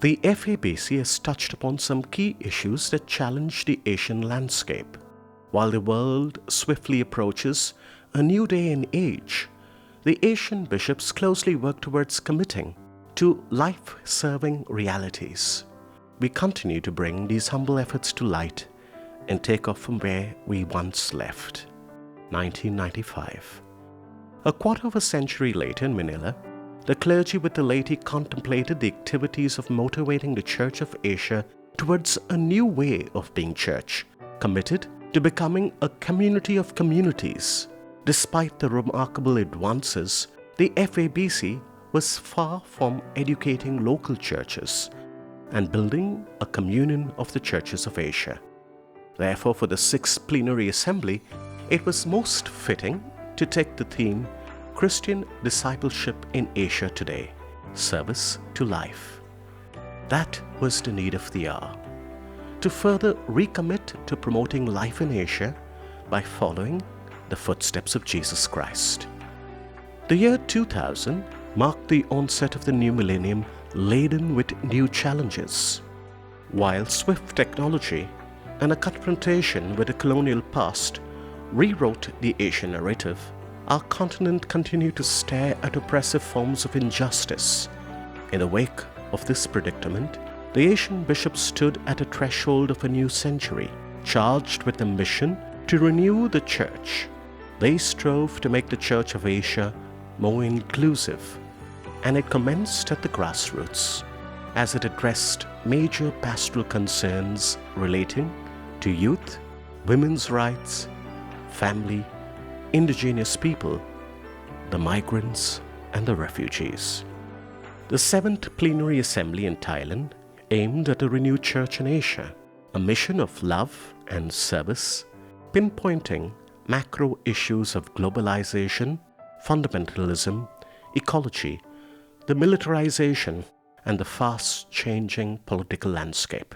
The FABC has touched upon some key issues that challenge the Asian landscape. While the world swiftly approaches a new day and age, the Asian bishops closely work towards committing to life-serving realities. We continue to bring these humble efforts to light and take off from where we once left. 1995. A quarter of a century later in Manila, the clergy with the laity contemplated the activities of motivating the Church of Asia towards a new way of being church, committed to becoming a community of communities. Despite the remarkable advances, the FABC was far from educating local churches and building a communion of the churches of Asia. Therefore, for the 6th Plenary Assembly, it was most fitting to take the theme Christian Discipleship in Asia Today, Service to Life. That was the need of the hour. To further recommit to promoting life in Asia by following the footsteps of Jesus Christ. The year 2000 marked the onset of the new millennium laden with new challenges. While swift technology and a confrontation with the colonial past rewrote the Asian narrative, our continent continued to stare at oppressive forms of injustice. In the wake of this predicament, the Asian bishops stood at a threshold of a new century, charged with the mission to renew the Church. They strove to make the Church of Asia more inclusive, and it commenced at the grassroots as it addressed major pastoral concerns relating to youth, women's rights, family, indigenous people, the migrants, and the refugees. The 7th Plenary Assembly in Thailand aimed at a renewed church in Asia, a mission of love and service, pinpointing macro issues of globalization, fundamentalism, ecology, the militarization, and the fast-changing political landscape.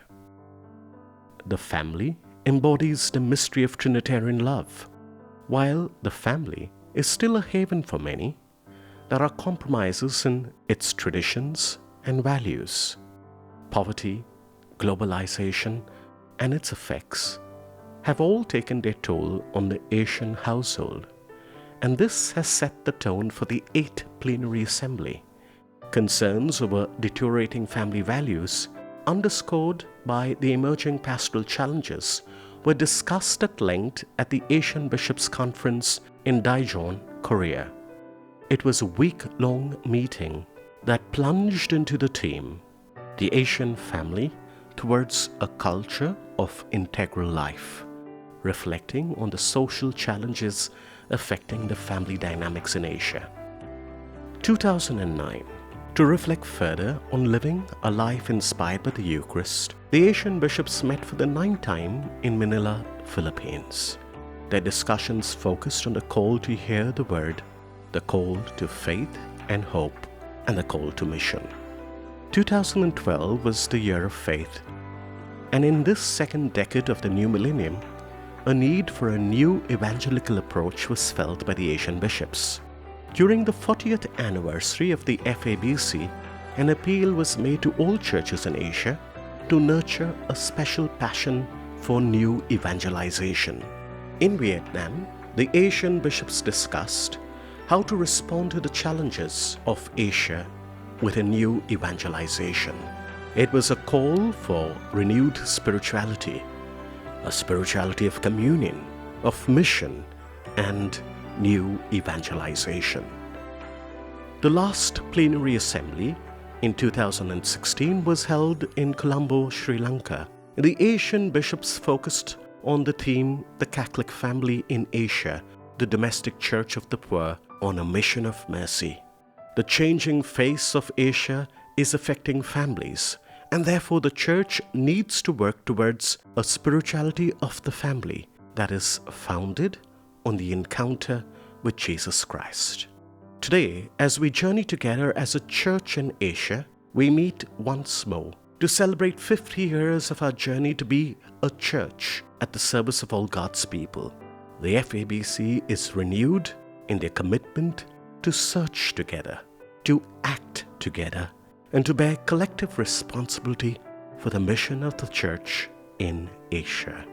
The family embodies the mystery of Trinitarian love. While the family is still a haven for many, there are compromises in its traditions and values. Poverty, globalization, and its effects have all taken their toll on the Asian household, and this has set the tone for the 8th Plenary Assembly. Concerns over deteriorating family values, underscored by the emerging pastoral challenges, were discussed at length at the Asian Bishops' Conference in Daejeon, Korea. It was a week-long meeting that plunged into the theme, the Asian family towards a culture of integral life, reflecting on the social challenges affecting the family dynamics in Asia. 2009. To reflect further on living a life inspired by the Eucharist, the Asian bishops met for the 9th time in Manila, Philippines. Their discussions focused on the call to hear the word, the call to faith and hope, and the call to mission. 2012 was the year of faith, and in this second decade of the new millennium, a need for a new evangelical approach was felt by the Asian bishops. During the 40th anniversary of the FABC, an appeal was made to all churches in Asia to nurture a special passion for new evangelization. In Vietnam, the Asian bishops discussed how to respond to the challenges of Asia with a new evangelization. It was a call for renewed spirituality, a spirituality of communion, of mission, and new evangelization. The last Plenary Assembly in 2016 was held in Colombo, Sri Lanka. The Asian bishops focused on the theme, the Catholic family in Asia, the domestic church of the poor, on a mission of mercy. The changing face of Asia is affecting families, and therefore the church needs to work towards a spirituality of the family that is founded on the encounter with Jesus Christ. Today, as we journey together as a church in Asia, we meet once more to celebrate 50 years of our journey to be a church at the service of all God's people. The FABC is renewed in their commitment to search together, to act together, and to bear collective responsibility for the mission of the Church in Asia.